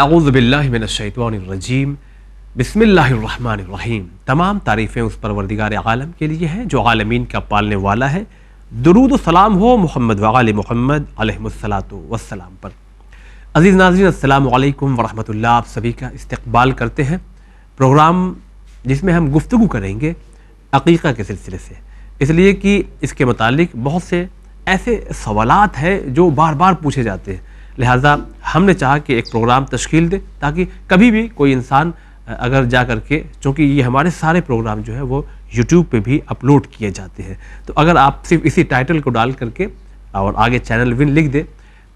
اعوذ باللہ من الشیطان الرجیم بسم اللہ الرحمن الرحیم۔ تمام تعریفیں اس پروردگار عالم کے لیے ہیں جو عالمین کا پالنے والا ہے۔ درود و سلام ہو محمد وآل محمد علیہ الصلاۃ والسلام پر۔ عزیز ناظرین، السلام علیکم ورحمۃ اللہ۔ آپ سبھی کا استقبال کرتے ہیں پروگرام جس میں ہم گفتگو کریں گے عقیقہ کے سلسلے سے، اس لیے کہ اس کے متعلق بہت سے ایسے سوالات ہیں جو بار بار پوچھے جاتے ہیں، لہٰذا ہم نے چاہا کہ ایک پروگرام تشکیل دے تاکہ کبھی بھی کوئی انسان اگر جا کر کے، چونکہ یہ ہمارے سارے پروگرام جو ہے وہ یوٹیوب پہ بھی اپلوڈ کیے جاتے ہیں، تو اگر آپ صرف اسی ٹائٹل کو ڈال کر کے اور آگے چینل ون لکھ دیں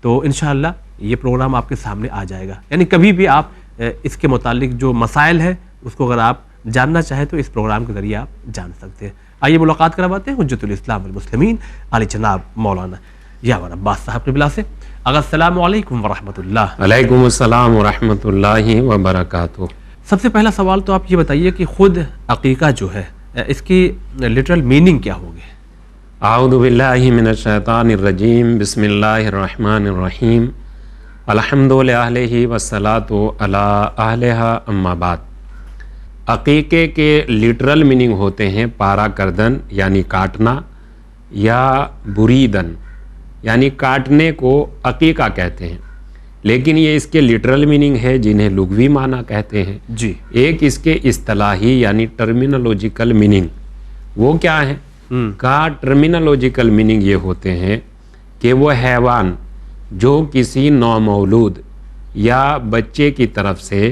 تو انشاءاللہ یہ پروگرام آپ کے سامنے آ جائے گا۔ یعنی کبھی بھی آپ اس کے متعلق جو مسائل ہیں اس کو اگر آپ جاننا چاہیں تو اس پروگرام کے ذریعے آپ جان سکتے ہیں۔ آئیے ملاقات کرواتے ہیں حجت الاسلام والمسلمین علی جناب مولانا یاور عباس صاحب قبلہ سے۔ اگر السلام علیکم ورحمۃ اللہ۔ علیکم السلام ورحمۃ اللہ وبرکاتہ۔ سب سے پہلا سوال تو آپ یہ بتائیے کہ خود عقیقہ جو ہے اس کی لٹرل میننگ کیا ہوگی؟ اعوذ باللہ من الشیطان الرجیم، بسم اللہ الرحمن الرحیم، الحمد للہ والصلاۃ علی اہلہا اما بعد۔ عقیقے کے لٹرل میننگ ہوتے ہیں پارا کردن یعنی کاٹنا، یا بریدن یعنی کاٹنے کو عقیقہ کہتے ہیں، لیکن یہ اس کے لٹرل میننگ ہے جنہیں لغوی معنی کہتے ہیں۔ جی، ایک اس کے اصطلاحی یعنی ٹرمینالوجیکل میننگ، وہ کیا ہے؟ کا ٹرمینالوجیکل میننگ یہ ہوتے ہیں کہ وہ حیوان جو کسی نومولود یا بچے کی طرف سے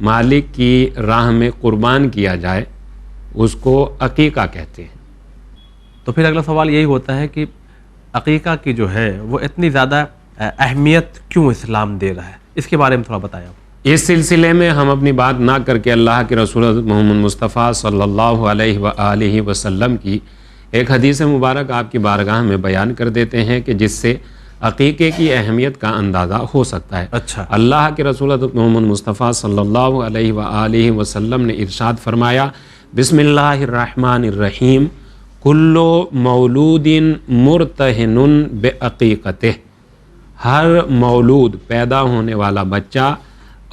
مالک کی راہ میں قربان کیا جائے اس کو عقیقہ کہتے ہیں۔ تو پھر اگلا سوال یہی ہوتا ہے کہ عقیقہ کی جو ہے وہ اتنی زیادہ اہمیت کیوں اسلام دے رہا ہے، اس کے بارے میں تھوڑا بتائیں آپ۔ اس سلسلے میں ہم اپنی بات نہ کر کے اللہ کے رسول محمد مصطفیٰ صلی اللہ علیہ وآلہ وسلم کی ایک حدیث مبارک آپ کی بارگاہ میں بیان کر دیتے ہیں کہ جس سے عقیقے کی اہمیت کا اندازہ ہو سکتا ہے۔ اچھا، اللہ کے رسول محمد مصطفیٰ صلی اللہ علیہ وآلہ وسلم نے ارشاد فرمایا، بسم اللہ الرحمن الرحیم، کل مولود مرتہن بعقیقتہ، ہر مولود پیدا ہونے والا بچہ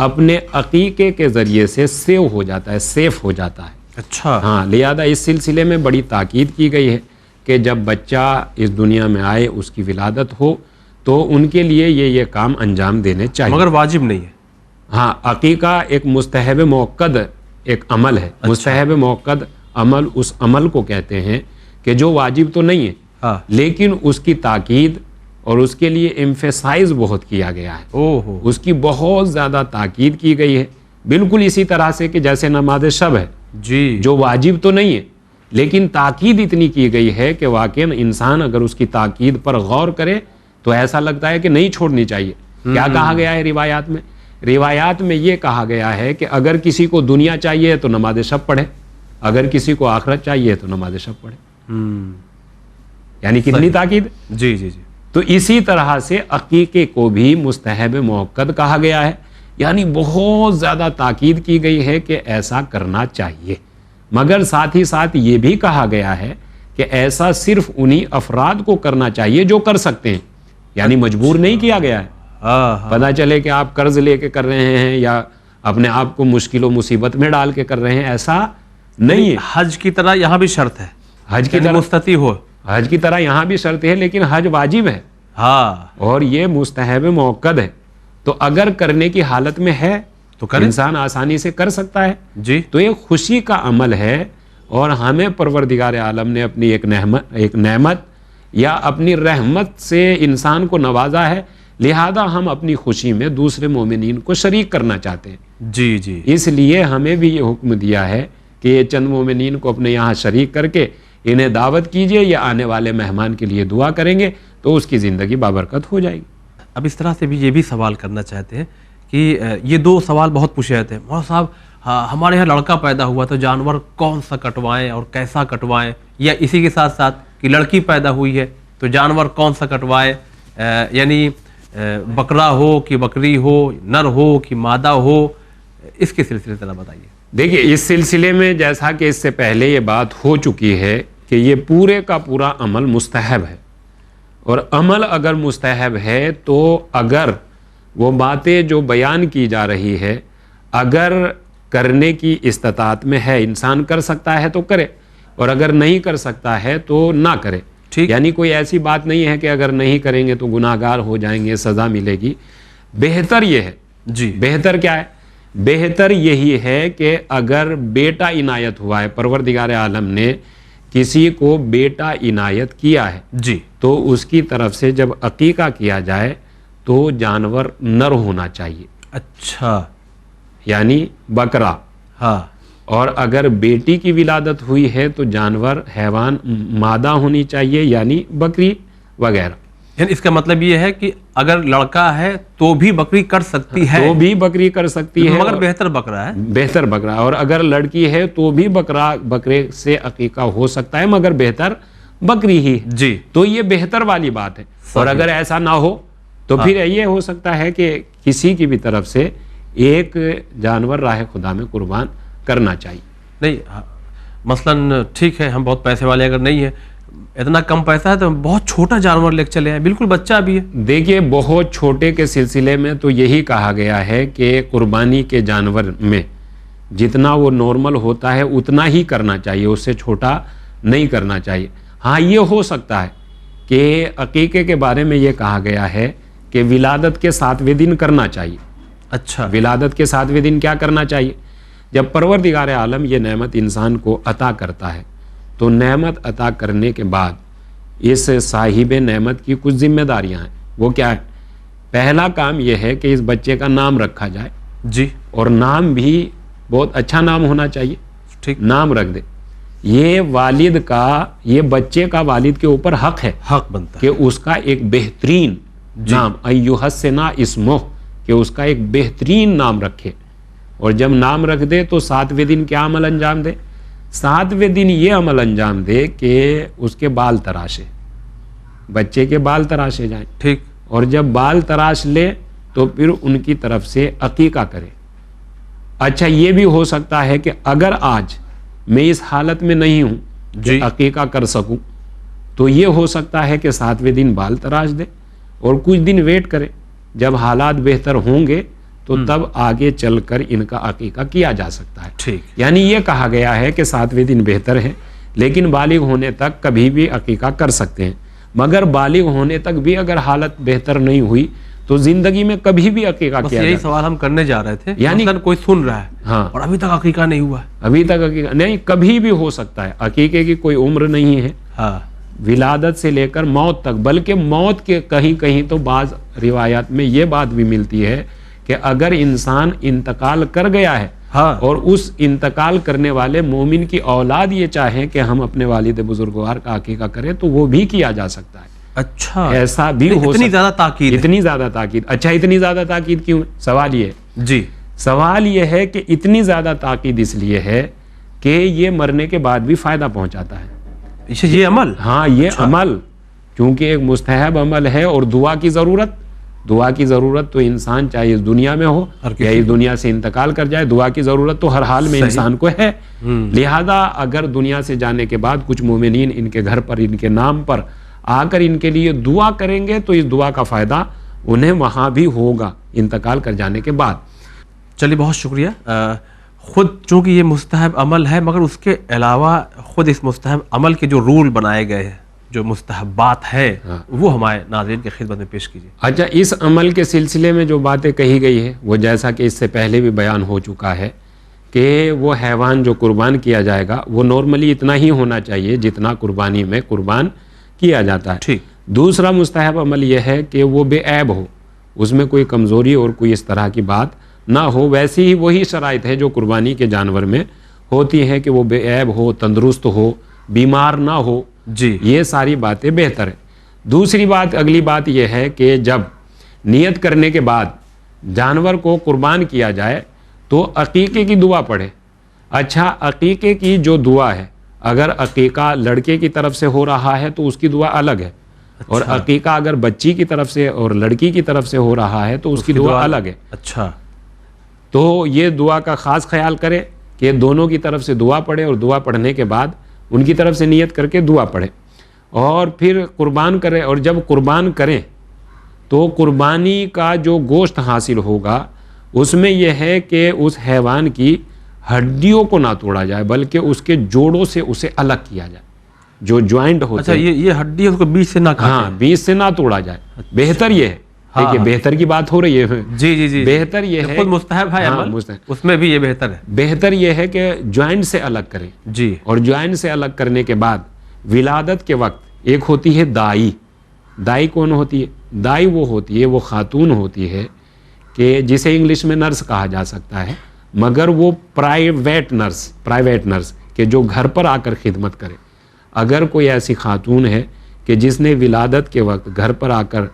اپنے عقیقے کے ذریعے سے سیو ہو جاتا ہے، سیف ہو جاتا ہے۔ اچھا، ہاں، لہذا اس سلسلے میں بڑی تاکید کی گئی ہے کہ جب بچہ اس دنیا میں آئے، اس کی ولادت ہو تو ان کے لیے یہ کام انجام دینے چاہیے، مگر واجب نہیں ہے۔ ہاں، عقیقہ ایک مستحب موقد ایک عمل ہے۔ مستحب موقد عمل اس عمل کو کہتے ہیں کہ جو واجب تو نہیں ہے، ہاں، لیکن اس کی تاکید اور اس کے لیے ایمفیسائز بہت کیا گیا ہے، اوہو، اس کی بہت زیادہ تاکید کی گئی ہے۔ بالکل اسی طرح سے کہ جیسے نماز شب ہے، جی، جو واجب تو نہیں ہے لیکن تاکید اتنی کی گئی ہے کہ واقعاً انسان اگر اس کی تاکید پر غور کرے تو ایسا لگتا ہے کہ نہیں چھوڑنی چاہیے۔ کیا کہا گیا ہے روایات میں؟ روایات میں یہ کہا گیا ہے کہ اگر کسی کو دنیا چاہیے تو نماز شب پڑھے، اگر کسی کو آخرت چاہیے تو نماز شب پڑھے۔ یعنی کتنی تاکید؟ جی جی جی، تو اسی طرح سے عقیقے کو بھی مستحب موقد کہا گیا ہے، یعنی بہت زیادہ تاکید کی گئی ہے کہ ایسا کرنا چاہیے، مگر ساتھ ہی ساتھ یہ بھی کہا گیا ہے کہ ایسا صرف انہی افراد کو کرنا چاہیے جو کر سکتے ہیں، یعنی مجبور نہیں کیا گیا ہے۔ پتہ چلے کہ آپ قرض لے کے کر رہے ہیں یا اپنے آپ کو مشکل و مصیبت میں ڈال کے کر رہے ہیں، ایسا نہیں ہے۔ حج کی طرح یہاں بھی شرط ہے، حج کی طرح مستطیع ہو، حج کی طرح یہاں بھی شرط ہے، لیکن حج واجب ہے ہاں، اور یہ مستحب موقد ہے، تو اگر کرنے کی حالت میں ہے تو انسان آسانی سے کر سکتا ہے۔ جی، تو ایک خوشی کا عمل ہے اور ہمیں پروردگار عالم نے اپنی ایک نعمت یا اپنی رحمت سے انسان کو نوازا ہے، لہذا ہم اپنی خوشی میں دوسرے مومنین کو شریک کرنا چاہتے ہیں۔ جی جی، اس لیے ہمیں بھی یہ حکم دیا ہے کہ یہ چند مومنین کو اپنے یہاں شریک کر کے انہیں دعوت کیجئے، یا آنے والے مہمان کے لیے دعا کریں گے تو اس کی زندگی بابرکت ہو جائے گی۔ اب اس طرح سے بھی یہ بھی سوال کرنا چاہتے ہیں کہ یہ دو سوال بہت پوچھے جاتے ہیں، مولانا صاحب ہمارے یہاں لڑکا پیدا ہوا تو جانور کون سا کٹوائیں اور کیسا کٹوائیں، یا اسی کے ساتھ ساتھ کہ لڑکی پیدا ہوئی ہے تو جانور کون سا کٹوائے، یعنی بکرا ہو کہ بکری ہو، نر ہو کہ مادہ ہو، اس کے سلسلے ذرا بتائیے۔ دیکھیے، اس سلسلے میں جیسا کہ اس سے پہلے یہ بات ہو چکی ہے کہ یہ پورے کا پورا عمل مستحب ہے، اور عمل اگر مستحب ہے تو اگر وہ باتیں جو بیان کی جا رہی ہے اگر کرنے کی استطاعت میں ہے، انسان کر سکتا ہے تو کرے، اور اگر نہیں کر سکتا ہے تو نہ کرے. ٹھیک. یعنی کوئی ایسی بات نہیں ہے کہ اگر نہیں کریں گے تو گناہ گار ہو جائیں گے، سزا ملے گی. بہتر یہ ہے. جی. بہتر کیا ہے؟ بہتر یہی ہے کہ اگر بیٹا عنایت ہوا ہے، پروردگار عالم نے کسی کو بیٹا عنایت کیا ہے، جی. تو اس کی طرف سے جب عقیقہ کیا جائے تو جانور نر ہونا چاہیے. اچھا. یعنی بکرا. ہاں. اور اگر بیٹی کی ولادت ہوئی ہے تو جانور حیوان مادہ ہونی چاہیے، یعنی بکری وغیرہ. یعنی اس کا مطلب یہ ہے کہ اگر لڑکا ہے تو بھی بکری کر سکتی ہے، تو بھی بکری کر سکتی ہے، مگر بہتر بکرا ہے. بہتر بکرا. اور اگر لڑکی ہے تو بھی بکرے سے عقیقہ ہو سکتا ہے، مگر بہتر بکری ہی ہے. جی. تو یہ بہتر والی بات ہے. اور اگر ایسا نہ ہو تو پھر یہ ہو سکتا ہے کہ کسی کی بھی طرف سے ایک جانور راہ خدا میں قربان کرنا چاہیے. نہیں مثلا ٹھیک ہے ہم بہت پیسے والے اگر نہیں ہیں، اتنا کم پیسہ ہے تو بہت چھوٹا جانور لے کے چلے ہیں، بالکل بچہ بھی ہے. دیکھیے بہت چھوٹے کے سلسلے میں تو یہی کہا گیا ہے کہ قربانی کے جانور میں جتنا وہ نارمل ہوتا ہے اتنا ہی کرنا چاہیے، اس سے چھوٹا نہیں کرنا چاہیے. ہاں یہ ہو سکتا ہے کہ عقیقے کے بارے میں یہ کہا گیا ہے کہ ولادت کے 7ویں دن کرنا چاہیے. اچھا. ولادت کے 7ویں دن کیا کرنا چاہیے؟ جب پروردگار عالم یہ نعمت انسان کو عطا کرتا ہے تو نعمت عطا کرنے کے بعد اس صاحب نعمت کی کچھ ذمہ داریاں ہیں. وہ کیا ہے؟ پہلا کام یہ ہے کہ اس بچے کا نام رکھا جائے. جی. اور نام بھی بہت اچھا نام ہونا چاہیے. ٹھیک. نام رکھ دے. یہ والد کا، یہ بچے کا والد کے اوپر حق ہے، حق بنتا ہے کہ اس کا ایک بہترین نام ایوحسنا اسمہ، کہ اس کا ایک بہترین نام رکھے. اور جب نام رکھ دے تو 7ویں دن کیا عمل انجام دے؟ 7ویں دن یہ عمل انجام دے کہ اس کے بال تراشے، بچے کے بال تراشے جائیں. ٹھیک. اور جب بال تراش لے تو پھر ان کی طرف سے عقیقہ کرے. اچھا یہ بھی ہو سکتا ہے کہ اگر آج میں اس حالت میں نہیں ہوں کہ عقیقہ کر سکوں تو یہ ہو سکتا ہے کہ 7ویں دن بال تراش دے اور کچھ دن ویٹ کرے. جب حالات بہتر ہوں گے تو تب آگے چل کر ان کا عقیقہ کیا جا سکتا ہے. ٹھیک. یعنی یہ کہا گیا ہے کہ 7ویں دن بہتر ہے، لیکن بالغ ہونے تک کبھی بھی عقیقہ کر سکتے ہیں. مگر بالغ ہونے تک بھی اگر حالت بہتر نہیں ہوئی تو زندگی میں کبھی بھی عقیقہ کیا یہی جائے. سوال ہم کرنے جا رہے تھے. یعنی کوئی سن رہا ہے ہاں اور ابھی تک عقیقہ نہیں ہوا ہے. ابھی تک عقیقہ نہیں، کبھی بھی ہو سکتا ہے. عقیقے کی کوئی عمر نہیں ہے. ہاں. ولادت سے لے کر موت تک، بلکہ موت کے کہیں کہیں تو بعض روایات میں یہ بات بھی ملتی ہے کہ اگر انسان انتقال کر گیا ہے اور اس انتقال کرنے والے مومن کی اولاد یہ چاہیں کہ ہم اپنے والد بزرگوار کا عقیقہ کریں تو وہ بھی کیا جا سکتا ہے. اچھا. ایسا بھی ہو سکتا ہے. اتنی زیادہ تاکید. اتنی زیادہ تاکید. اچھا اتنی زیادہ تاکید کیوں؟ سوال یہ ہے. جی. سوال یہ ہے کہ اتنی زیادہ تاکید اس لیے ہے کہ یہ مرنے کے بعد بھی فائدہ پہنچاتا ہے. یہ عمل؟ ہاں یہ عمل کیونکہ ایک مستحب عمل ہے. اور دعا کی ضرورت تو انسان چاہے اس دنیا میں ہو یا اس دنیا سے انتقال کر جائے، دعا کی ضرورت تو ہر حال میں انسان کو ہے. لہذا اگر دنیا سے جانے کے بعد کچھ مومنین ان کے گھر پر، ان کے نام پر آ کر ان کے لیے دعا کریں گے تو اس دعا کا فائدہ انہیں وہاں بھی ہوگا انتقال کر جانے کے بعد. چلیے بہت شکریہ. خود چونکہ یہ مستحب عمل ہے مگر اس کے علاوہ خود اس مستحب عمل کے جو رول بنائے گئے ہیں، جو مستحبات ہیں، وہ ہمارے ناظرین کی خدمت میں پیش کیجیے. اچھا اس عمل کے سلسلے میں جو باتیں کہی گئی ہیں وہ جیسا کہ اس سے پہلے بھی بیان ہو چکا ہے کہ وہ حیوان جو قربان کیا جائے گا وہ نارملی اتنا ہی ہونا چاہیے جتنا قربانی میں قربان کیا جاتا ہے. ٹھیک. دوسرا مستحب عمل یہ ہے کہ وہ بے عیب ہو، اس میں کوئی کمزوری اور کوئی اس طرح کی بات نہ ہو. ویسی ہی وہی شرائط ہے جو قربانی کے جانور میں ہوتی ہے کہ وہ بے عیب ہو، تندرست ہو، بیمار نہ ہو. جی. یہ ساری باتیں بہتر ہیں. دوسری بات، اگلی بات یہ ہے کہ جب نیت کرنے کے بعد جانور کو قربان کیا جائے تو عقیقے کی دعا پڑھے. اچھا عقیقے کی جو دعا ہے، اگر عقیقہ لڑکے کی طرف سے ہو رہا ہے تو اس کی دعا الگ ہے. اور عقیقہ اگر بچی کی طرف سے اور لڑکی کی طرف سے ہو رہا ہے تو اس کی دعا الگ ہے. اچھا. تو یہ دعا کا خاص خیال کرے کہ دونوں کی طرف سے دعا پڑھے اور دعا پڑھنے کے بعد ان کی طرف سے نیت کر کے دعا پڑھے اور پھر قربان کرے. اور جب قربان کریں تو قربانی کا جو گوشت حاصل ہوگا اس میں یہ ہے کہ اس حیوان کی ہڈیوں کو نہ توڑا جائے بلکہ اس کے جوڑوں سے اسے الگ کیا جائے، جو جوائنٹ ہوتے ہیں۔ یہ ہڈی اس کو بیچ سے نہ کاٹیں۔ ہاں، بیچ سے نہ توڑا جائے، بہتر یہ ہے۔ دیکھیے بہتر کی بات ہو رہی ہے، جی بہتر یہ ہے، خود مستحب ہے عمل، اس میں بھی یہ بہتر ہے، بہتر یہ ہے کہ جوائنٹ سے الگ کریں۔ جی، اور جوائنٹ سے الگ کرنے کے بعد ولادت کے وقت ایک ہوتی ہے دائی۔ دائی کون ہوتی ہے؟ دائی وہ ہوتی ہے، وہ خاتون ہوتی ہے کہ جسے انگلش میں نرس کہا جا سکتا ہے، مگر وہ پرائیویٹ نرس کہ جو گھر پر آ کر خدمت کرے۔ اگر کوئی ایسی خاتون ہے کہ جس نے ولادت کے وقت گھر پر آ کر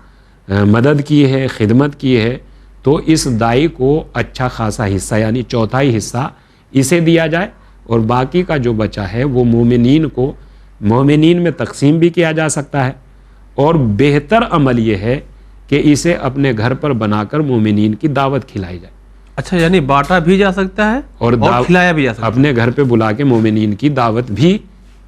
مدد کی ہے، خدمت کی ہے، تو اس دائی کو اچھا خاصا حصہ یعنی چوتھائی حصہ اسے دیا جائے، اور باقی کا جو بچا ہے وہ مومنین میں تقسیم بھی کیا جا سکتا ہے۔ اور بہتر عمل یہ ہے کہ اسے اپنے گھر پر بنا کر مومنین کی دعوت کھلائی جائے۔ اچھا، یعنی بانٹا بھی جا سکتا ہے اور کھلایا بھی جا سکتا ہے، اپنے گھر پہ بلا کے مومنین کی دعوت بھی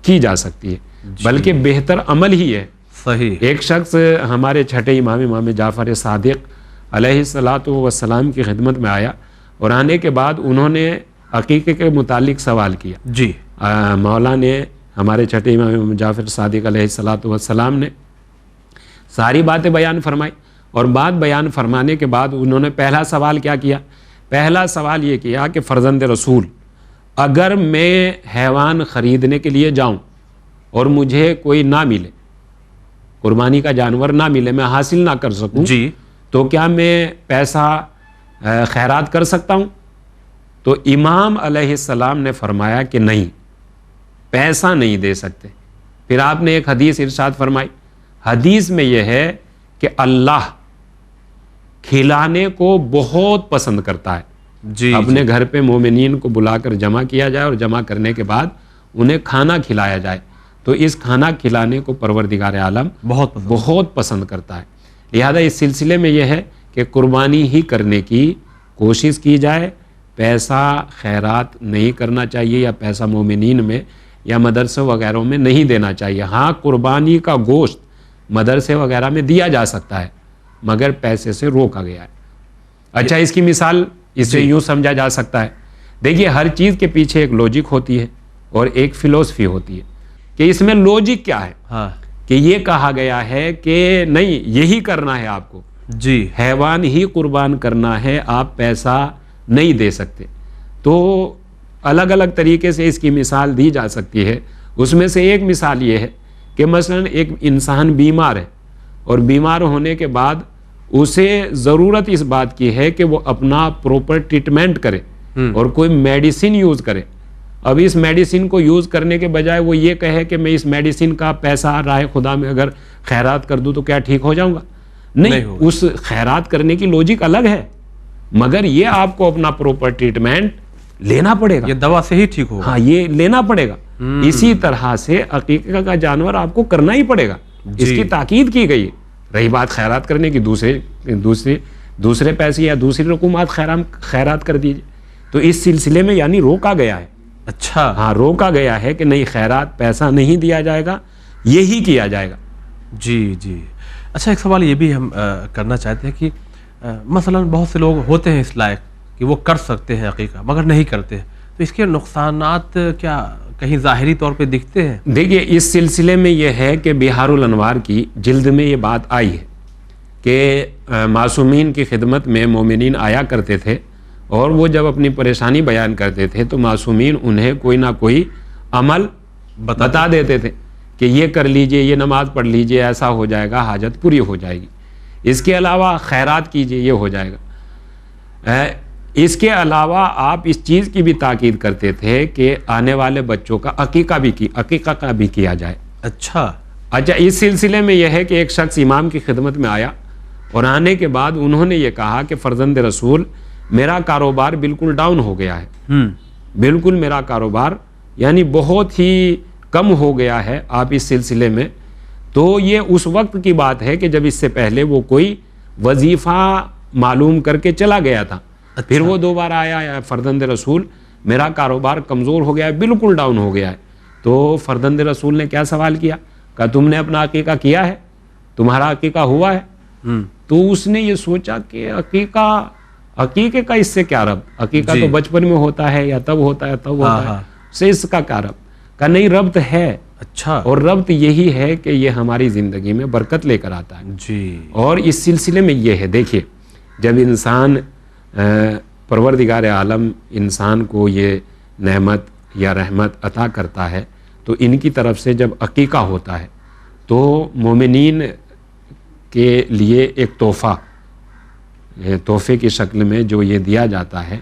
کی جا سکتی ہے، بلکہ بہتر عمل ہی ہے۔ صحیح۔ ایک شخص ہمارے چھٹے امام جعفر صادق علیہ الصلاۃ والسلام کی خدمت میں آیا، اور آنے کے بعد انہوں نے عقیقے کے متعلق سوال کیا۔ جی، مولا نے، ہمارے چھٹے امام جعفر صادق علیہ الصلاۃ والسلام نے ساری باتیں بیان فرمائی، اور بات بیان فرمانے کے بعد انہوں نے پہلا سوال کیا کیا؟ پہلا سوال یہ کیا کہ فرزند رسول، اگر میں حیوان خریدنے کے لیے جاؤں اور مجھے کوئی نہ ملے، قربانی کا جانور نہ ملے، میں حاصل نہ کر سکوں، جی، تو کیا میں پیسہ خیرات کر سکتا ہوں؟ تو امام علیہ السلام نے فرمایا کہ نہیں، پیسہ نہیں دے سکتے۔ پھر آپ نے ایک حدیث ارشاد فرمائی، حدیث میں یہ ہے کہ اللہ کھلانے کو بہت پسند کرتا ہے۔ جی، اپنے گھر پہ مومنین کو بلا کر جمع کیا جائے، اور جمع کرنے کے بعد انہیں کھانا کھلایا جائے، تو اس کھانا کھلانے کو پروردگار عالم بہت پسند کرتا ہے۔ لہذا اس سلسلے میں یہ ہے کہ قربانی ہی کرنے کی کوشش کی جائے، پیسہ خیرات نہیں کرنا چاہیے، یا پیسہ مومنین میں یا مدرسے وغیرہ میں نہیں دینا چاہیے۔ ہاں، قربانی کا گوشت مدرسے وغیرہ میں دیا جا سکتا ہے، مگر پیسے سے روکا گیا ہے۔ اچھا، اس کی مثال اسے یوں سمجھا جا سکتا ہے، دیکھیے ہر چیز کے پیچھے ایک لوجک ہوتی ہے اور ایک فلسفی ہوتی ہے، کہ اس میں لوجک کیا ہے؟ ہاں، کہ یہ کہا گیا ہے کہ نہیں، یہی کرنا ہے آپ کو، جی، حیوان ہی قربان کرنا ہے، آپ پیسہ نہیں دے سکتے۔ تو الگ الگ طریقے سے اس کی مثال دی جا سکتی ہے۔ اس میں سے ایک مثال یہ ہے کہ مثلا ایک انسان بیمار ہے، اور بیمار ہونے کے بعد اسے ضرورت اس بات کی ہے کہ وہ اپنا پروپر ٹریٹمنٹ کرے اور کوئی میڈیسن یوز کرے۔ اب اس میڈیسن کو یوز کرنے کے بجائے وہ یہ کہے کہ میں اس میڈیسن کا پیسہ راہ خدا میں اگر خیرات کر دوں تو کیا ٹھیک ہو جاؤں گا؟ نہیں، اس خیرات کرنے کی لوجک الگ ہے، مگر یہ آپ کو اپنا پروپر ٹریٹمنٹ لینا پڑے گا، یہ دوا سے ہی ٹھیک ہوگا۔ ہاں، یہ لینا پڑے گا۔ اسی طرح سے عقیقہ کا جانور آپ کو کرنا ہی پڑے گا، اس کی تاکید کی گئی ہے۔ رہی بات خیرات کرنے کی، دوسرے پیسے یا دوسری رقومات خیرات کر دیجیے، تو اس سلسلے میں یعنی روکا گیا ہے۔ اچھا، ہاں، روکا گیا ہے کہ نہیں، خیرات پیسہ نہیں دیا جائے گا، یہی کیا جائے گا۔ جی جی۔ اچھا، ایک سوال یہ بھی ہم کرنا چاہتے ہیں کہ مثلا بہت سے لوگ ہوتے ہیں اس لائق کہ وہ کر سکتے ہیں عقیقہ مگر نہیں کرتے ہیں، تو اس کے نقصانات کیا کہیں ظاہری طور پہ دکھتے ہیں؟ دیکھیے، اس سلسلے میں یہ ہے کہ بہار الانوار کی جلد میں یہ بات آئی ہے کہ معصومین کی خدمت میں مومنین آیا کرتے تھے، اور وہ جب اپنی پریشانی بیان کرتے تھے تو معصومین انہیں کوئی نہ کوئی عمل بتا دیتے تھے کہ یہ کر لیجئے، یہ نماز پڑھ لیجئے، ایسا ہو جائے گا، حاجت پوری ہو جائے گی، اس کے علاوہ خیرات کیجئے، یہ ہو جائے گا۔ اس کے علاوہ آپ اس چیز کی بھی تاکید کرتے تھے کہ آنے والے بچوں کا عقیقہ کا بھی کیا جائے۔ اچھا، اس سلسلے میں یہ ہے کہ ایک شخص امام کی خدمت میں آیا، اور آنے کے بعد انہوں نے یہ کہا کہ فرزند رسول، میرا کاروبار بالکل ڈاؤن ہو گیا ہے، بالکل میرا کاروبار یعنی بہت ہی کم ہو گیا ہے آپ اس سلسلے میں۔ تو یہ اس وقت کی بات ہے کہ جب اس سے پہلے وہ کوئی وظیفہ معلوم کر کے چلا گیا تھا، پھر وہ دوبارہ آیا، فرزند رسول میرا کاروبار کمزور ہو گیا ہے، بالکل ڈاؤن ہو گیا ہے۔ تو فرزند رسول نے کیا سوال کیا؟ کہا تم نے اپنا عقیقہ کیا ہے؟ تمہارا عقیقہ ہوا ہے؟ تو اس نے یہ سوچا کہ عقیقے کا اس سے کیا ربط، عقیقہ جی تو بچپن میں ہوتا ہے یا تب ہوتا ہے تب ہوتا ہے، سے اس کا کیا ربط؟ کہ نہیں ربط ہے، اچھا، اور ربط یہی ہے کہ یہ ہماری زندگی میں برکت لے کر آتا ہے۔ جی، اور اس سلسلے میں یہ ہے، دیکھیے جب انسان پروردگار عالم انسان کو یہ نعمت یا رحمت عطا کرتا ہے تو ان کی طرف سے جب عقیقہ ہوتا ہے تو مومنین کے لیے ایک تحفے کی شکل میں جو یہ دیا جاتا ہے،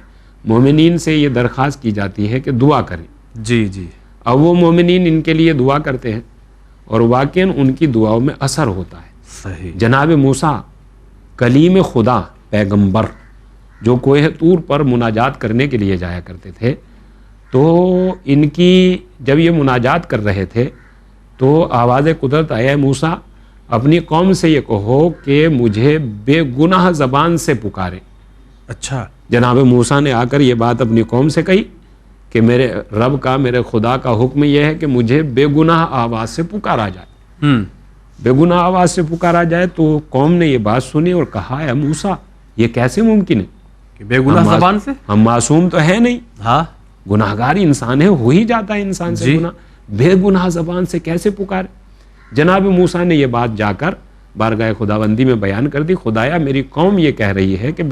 مومنین سے یہ درخواست کی جاتی ہے کہ دعا کریں۔ جی جی، اب وہ مومنین ان کے لیے دعا کرتے ہیں اور واقعاً ان کی دعاؤں میں اثر ہوتا ہے۔ صحیح، جناب موسیٰ کلیم خدا پیغمبر جو کوہ طور پر مناجات کرنے کے لیے جایا کرتے تھے، تو ان کی جب یہ مناجات کر رہے تھے تو آواز قدرت آئی، اے موسیٰ اپنی قوم سے یہ کہو کہ مجھے بے گناہ زبان سے پکارے۔ اچھا، جناب موسیٰ نے آ کر یہ بات اپنی قوم سے کہی کہ میرے رب کا، میرے خدا کا حکم یہ ہے کہ مجھے بے گناہ آواز سے پکارا جائے، بے گناہ آواز سے پکارا جائے۔ تو قوم نے یہ بات سنی اور کہا، اے موسیٰ یہ کیسے ممکن ہے کہ بے گناہ زبان سے؟ ہم معصوم تو ہے نہیں، ہاں، گناہگار انسان ہے، ہو ہی جاتا ہے انسان سے جی، گناہ، بے گناہ زبان سے کیسے پکارے؟ جناب موسیٰ نے یہ بات جا کر بارگاہ خداوندی میں بیان کر دی، خدایا میری قوم یہ کہہ رہی ہے کہ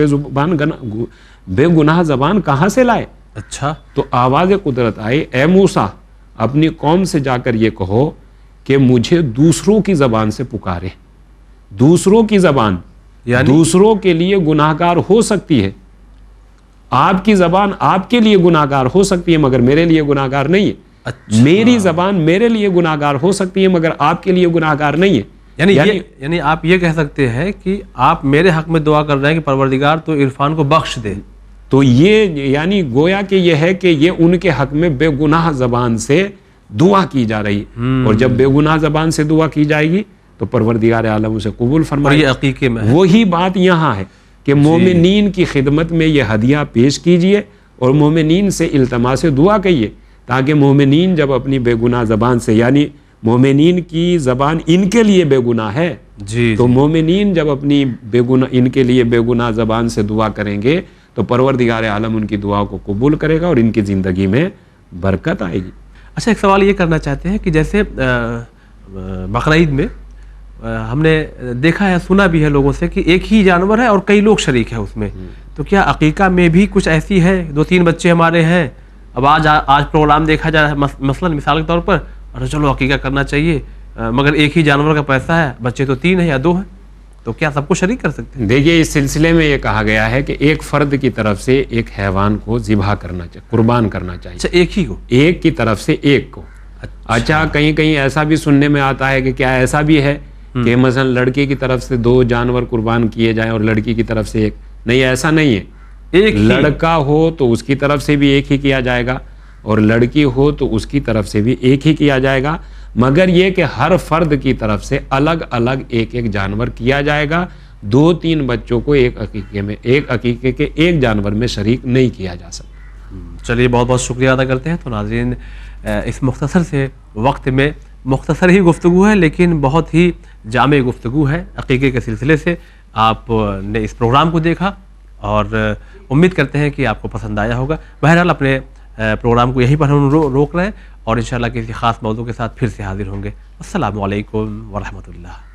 بے گناہ زبان کہاں سے لائے؟ اچھا، تو آواز قدرت آئی، اے موسیٰ اپنی قوم سے جا کر یہ کہو کہ مجھے دوسروں کی زبان سے پکارے۔ دوسروں کی زبان یعنی دوسروں کے لیے گناہگار ہو سکتی ہے، آپ کی زبان آپ کے لیے گناہگار ہو سکتی ہے مگر میرے لیے گناہگار نہیں ہے، اچھا، میری زبان میرے لیے گناہگار ہو سکتی ہے مگر آپ کے لیے گناہگار نہیں ہے۔ یعنی آپ یہ کہہ سکتے ہیں کہ آپ میرے حق میں دعا کر رہے ہیں کہ پروردگار تو عرفان کو بخش دے، تو یہ یعنی گویا کہ یہ ہے کہ یہ ان کے حق میں بے گناہ زبان سے دعا کی جا رہی ہے، اور جب بے گناہ زبان سے دعا کی جائے گی تو پروردگار عالم اسے قبول اور فرمائے۔ یہ عقیقے میں ہے۔ وہی بات یہاں ہے کہ مومنین کی خدمت میں یہ ہدیہ پیش کیجئے اور مومنین سے التماس دعا کہیے، تاکہ مومنین جب اپنی بے گناہ زبان سے، یعنی مومنین کی زبان ان کے لیے بے گناہ ہے، جی، تو مومنین جب اپنی بے گناہ ان کے لیے بے گناہ زبان سے دعا کریں گے تو پروردگار عالم ان کی دعا کو قبول کرے گا اور ان کی زندگی میں برکت آئے گی۔ اچھا، ایک سوال یہ کرنا چاہتے ہیں کہ جیسے بقرعید میں ہم نے دیکھا ہے، سنا بھی ہے لوگوں سے کہ ایک ہی جانور ہے اور کئی لوگ شریک ہیں اس میں، تو کیا عقیقہ میں بھی کچھ ایسی ہے؟ 2-3 بچے ہمارے ہیں، اب آج پروگرام دیکھا جا رہا ہے مثلاً مثال کے طور پر، اور چلو عقیقہ کرنا چاہیے، مگر ایک ہی جانور کا پیسہ ہے، بچے تو 3 ہیں یا 2 ہیں، تو کیا سب کو شریک کر سکتے ہیں؟ دیکھیے اس سلسلے میں یہ کہا گیا ہے کہ ایک فرد کی طرف سے ایک حیوان کو ذبح کرنا چاہیے، قربان کرنا چاہیے، اچھا، ایک ہی کو؟ ایک کی طرف سے ایک کو۔ اچھا، کہیں کہیں ایسا بھی سننے میں آتا ہے کہ کیا ایسا بھی ہے کہ مثلا لڑکے کی طرف سے 2 جانور قربان کیے جائیں اور لڑکی کی طرف سے ایک؟ نہیں، ایسا نہیں ہے، ایک ہی؟ لڑکا ہو تو اس کی طرف سے بھی ایک ہی کیا جائے گا اور لڑکی ہو تو اس کی طرف سے بھی ایک ہی کیا جائے گا، مگر یہ کہ ہر فرد کی طرف سے الگ الگ ایک ایک جانور کیا جائے گا۔ 2-3 بچوں کو ایک عقیقے کے ایک جانور میں شریک نہیں کیا جا سکتا۔ چلیے، بہت بہت شکریہ ادا کرتے ہیں۔ تو ناظرین، اس مختصر سے وقت میں مختصر ہی گفتگو ہے لیکن بہت ہی جامع گفتگو ہے عقیقے کے سلسلے سے۔ آپ نے اس پروگرام کو دیکھا اور امید کرتے ہیں کہ آپ کو پسند آیا ہوگا۔ بہرحال اپنے پروگرام کو یہیں پر ہم روک رہے ہیں اور انشاءاللہ کسی خاص موضوع کے ساتھ پھر سے حاضر ہوں گے۔ السلام علیکم ورحمۃ اللہ۔